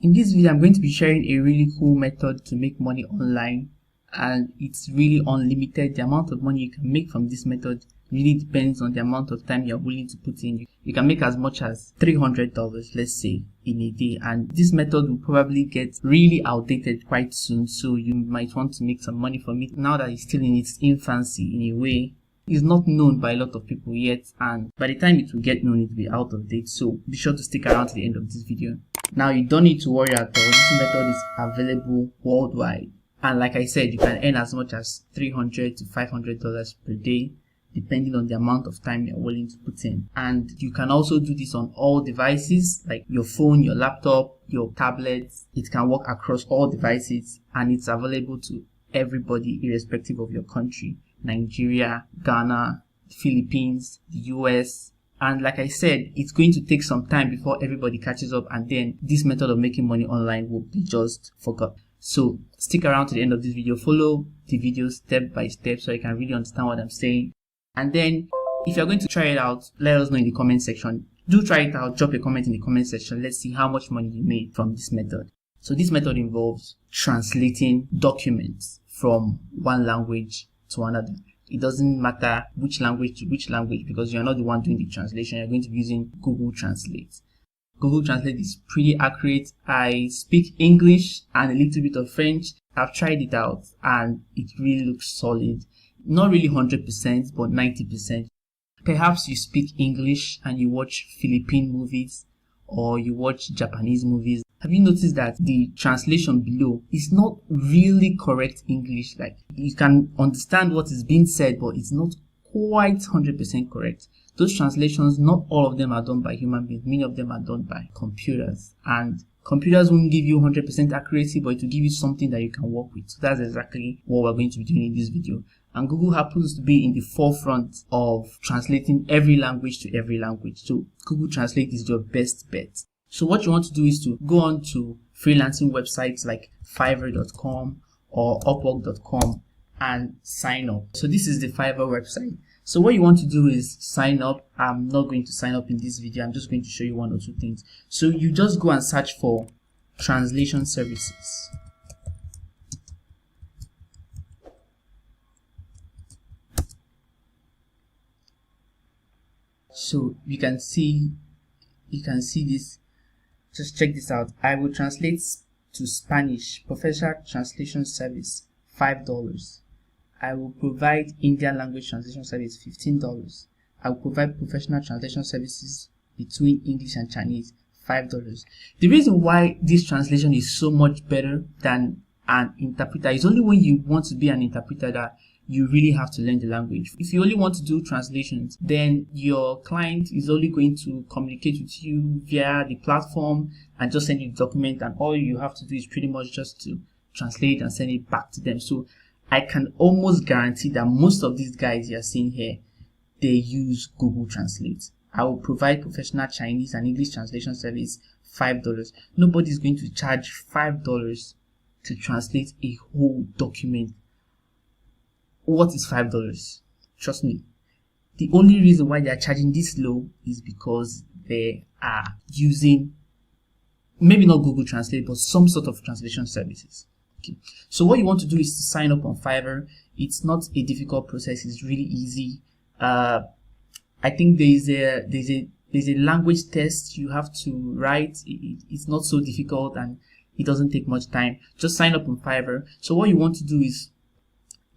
In this video, I'm going to be sharing a really cool method to make money online, and it's really unlimited. The amount of money you can make from this method really depends on the amount of time you're willing to put in. You can make as much as $300, let's say, in a day, and this method will probably get really outdated quite soon, so you might want to make some money from it now that it's still in its infancy. In a way, it's not known by a lot of people yet, and by the time it will get known, it will be out of date. So be sure to stick around to the end of this video. Now, you don't need to worry at all. This method is available worldwide, and like I said, you can earn as much as $300 to $500 per day, depending on the amount of time you're willing to put in. And you can also do this on all devices, like your phone, your laptop, your tablet. It can work across all devices, and it's available to everybody irrespective of your country: Nigeria, Ghana, Philippines, the US. And like I said, it's going to take some time before everybody catches up, and then this method of making money online will be just forgotten. So stick around to the end of this video, follow the video step by step so you can really understand what I'm saying. And then if you're going to try it out, let us know in the comment section. Do try it out, drop a comment in the comment section. Let's see how much money you made from this method. So this method involves translating documents from one language to another. It doesn't matter which language to which language, because you're not the one doing the translation. You're going to be using Google Translate. Google Translate is pretty accurate. I speak English and a little bit of French. I've tried it out and it really looks solid. Not really 100%, but 90%. Perhaps you speak English and you watch Philippine movies or you watch Japanese movies. Have you noticed that the translation below is not really correct English? Like, you can understand what is being said, but it's not quite 100% correct. Those translations, not all of them are done by human beings. Many of them are done by computers, and computers won't give you 100% accuracy, but it will give you something that you can work with. So that's exactly what we're going to be doing in this video. And Google happens to be in the forefront of translating every language to every language. So Google Translate is your best bet. So what you want to do is to go on to freelancing websites like Fiverr.com or Upwork.com and sign up. So this is the Fiverr website. So what you want to do is sign up. I'm not going to sign up in this video. I'm just going to show you one or two things. So you just go and search for translation services. So you can see this. Just check this out. I will translate to Spanish, professional translation service, $5. I will provide Indian language translation service, $15. I will provide professional translation services between English and Chinese, $5. The reason why this translation is so much better than an interpreter is only when you want to be an interpreter that you really have to learn the language. If you only want to do translations, then your client is only going to communicate with you via the platform and just send you the document, and all you have to do is pretty much just to translate and send it back to them. So I can almost guarantee that most of these guys you're seeing here, they use Google Translate. I will provide professional Chinese and English translation service, $5. Nobody's going to charge $5 to translate a whole document. What is $5? Trust me. The only reason why they are charging this low is because they are using, maybe not Google Translate, but some sort of translation services. Okay. So what you want to do is to sign up on Fiverr. It's not a difficult process. It's really easy. I think there's a language test you have to write. It's not so difficult and it doesn't take much time. Just sign up on Fiverr. So what you want to do is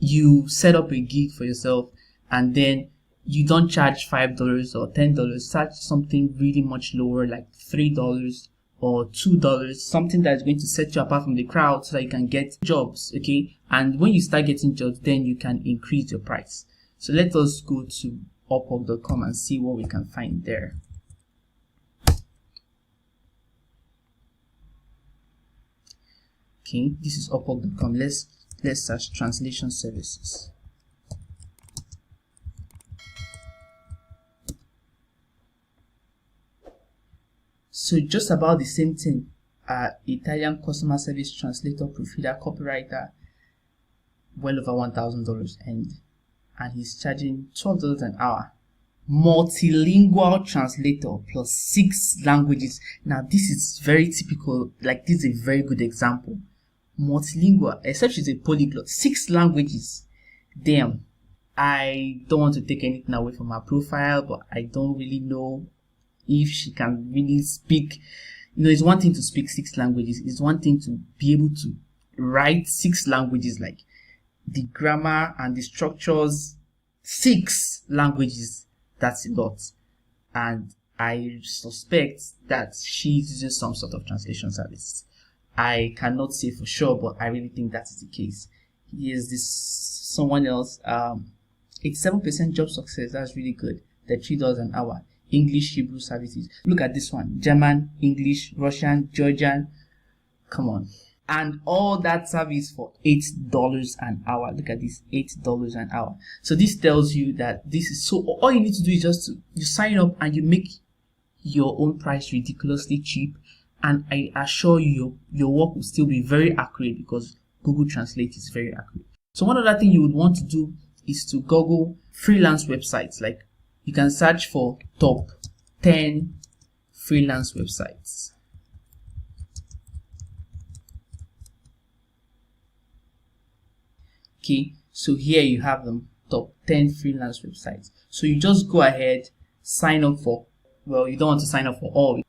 you set up a gig for yourself, and then you don't charge $5 or $10. Charge something really much lower, like $3 or $2, something that's going to set you apart from the crowd so that you can get jobs. Okay, and when you start getting jobs, then you can increase your price. So let us go to Upwork.com and see what we can find there. Okay, this is Upwork.com. Let's search translation services. So just about the same thing. Italian customer service translator, proofreader, copywriter, well over $1,000 and he's charging $12 an hour. multilingual translator plus 6 languages. Now this is very typical, like this is a very good example. Multilingual, except she's a polyglot, 6 languages. Damn. I don't want to take anything away from her profile, but I don't really know if she can really speak. It's one thing to speak 6 languages. It's one thing to be able to write 6 languages, like the grammar and the structures. 6 languages, that's a lot. And I suspect that she's using some sort of translation service. I cannot say for sure, but I really think that is the case. Here's this someone else. 87% job success. That's really good. The $3 an hour. English, Hebrew services. Look at this one. German, English, Russian, Georgian. Come on. And all that service for $8 an hour. Look at this, $8 an hour. So this tells you that this is so. All you need to do is just you sign up and you make your own price ridiculously cheap. And I assure you, your work will still be very accurate because Google Translate is very accurate. So one other thing you would want to do is to Google freelance websites. Like you can search for top 10 freelance websites. Okay, so here you have them, top 10 freelance websites. So you just go ahead, sign up for, well, you don't want to sign up for all,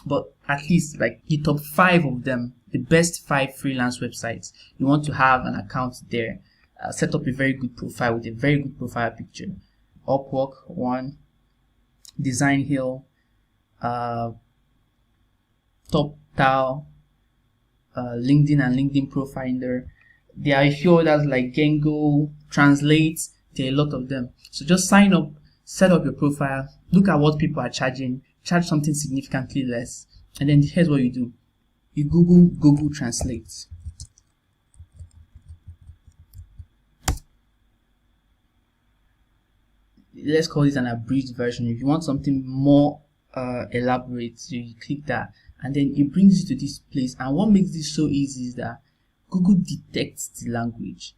but at least like the top 5 of them, the best 5 freelance websites. You want to have an account there. Set up a very good profile with a very good profile picture. Upwork, one. Design Hill, TopTal, LinkedIn and LinkedIn Profiler. There are a few others like Gengo, Translate. There are a lot of them. So just sign up, set up your profile, look at what people are charging, charge something significantly less, and then here's what you do. You Google Translate. Let's call this an abridged version. If you want something more elaborate, so you click that, and then it brings you to this place. And what makes this so easy is that Google detects the language.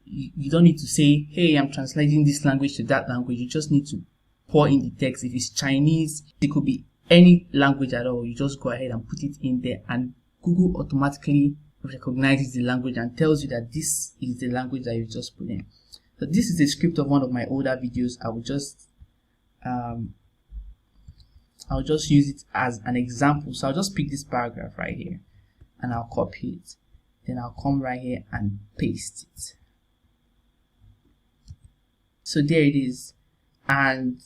You don't need to say, hey, I'm translating this language to that language. You just need to pour in the text. If it's Chinese, it could be any language at all. You just go ahead and put it in there, and Google automatically recognizes the language and tells you that this is the language that you just put in. So this is a script of one of my older videos. I'll just use it as an example. So I'll just pick this paragraph right here and I'll copy it. Then I'll come right here and paste it. So there it is. And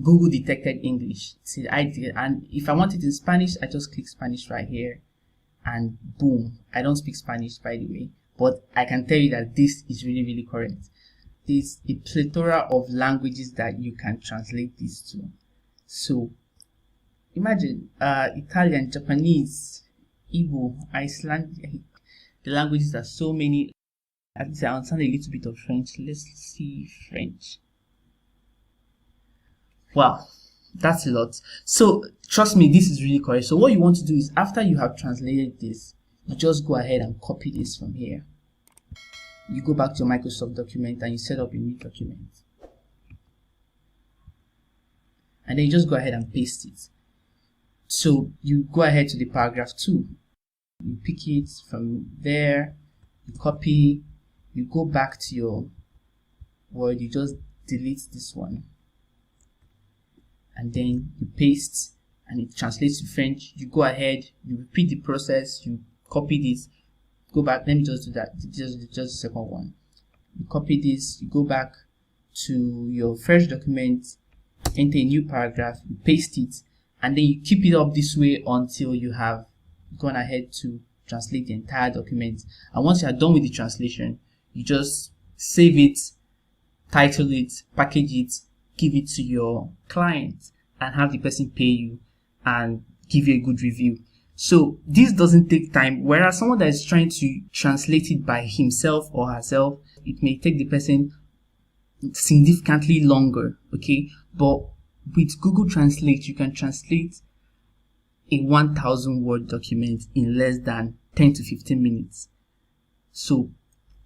Google detected English. See, and if I want it in Spanish, I just click Spanish right here and boom. I don't speak Spanish, by the way, but I can tell you that this is really, really correct. There's a plethora of languages that you can translate this to. So imagine Italian, Japanese, Igbo, Icelandic. The languages are so many. At least I understand a little bit of French. Let's see French. Wow, that's a lot. So trust me, this is really correct. So what you want to do is, after you have translated this, you just go ahead and copy this from here. You go back to your Microsoft document and you set up a new document. And then you just go ahead and paste it. So you go ahead to the paragraph 2. You pick it from there, you copy, you go back to your Word, you just delete this one. And then you paste and it translates to French. You go ahead, you repeat the process, you copy this. Go back, let me just do that, just the second one. You copy this, you go back to your fresh document, enter a new paragraph, you paste it, and then you keep it up this way until you have gone ahead to translate the entire document. And once you are done with the translation, you just save it, title it, package it, give it to your client, and have the person pay you and give you a good review. So this doesn't take time, whereas someone that is trying to translate it by himself or herself, it may take the person significantly longer, okay? But with Google Translate, you can translate a 1,000 word document in less than 10 to 15 minutes. So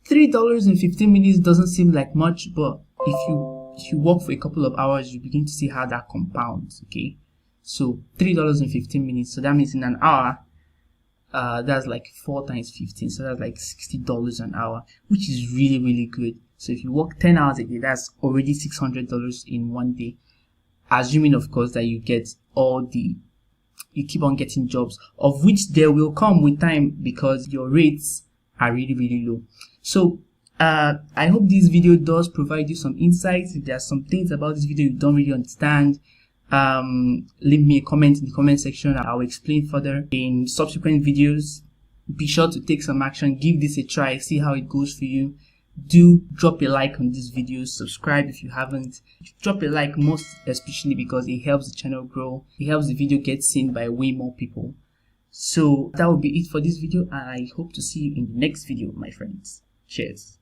$3 in 15 minutes doesn't seem like much, but if you if you work for a couple of hours, you begin to see how that compounds. Okay, so $3.15, so that means in an hour, that's like 4 times 15, so that's like $60 an hour, which is really, really good. So if you work 10 hours a day, that's already $600 in one day, assuming of course that you get you keep on getting jobs, of which there will come with time because your rates are really, really low. So I hope this video does provide you some insights. If there are some things about this video you don't really understand, leave me a comment in the comment section. I'll explain further in subsequent videos. Be sure to take some action, give this a try, see how it goes for you. Do drop a like on this video, subscribe if you haven't. Drop a like, most especially because it helps the channel grow, it helps the video get seen by way more people. So that will be it for this video, and I hope to see you in the next video, my friends. Cheers.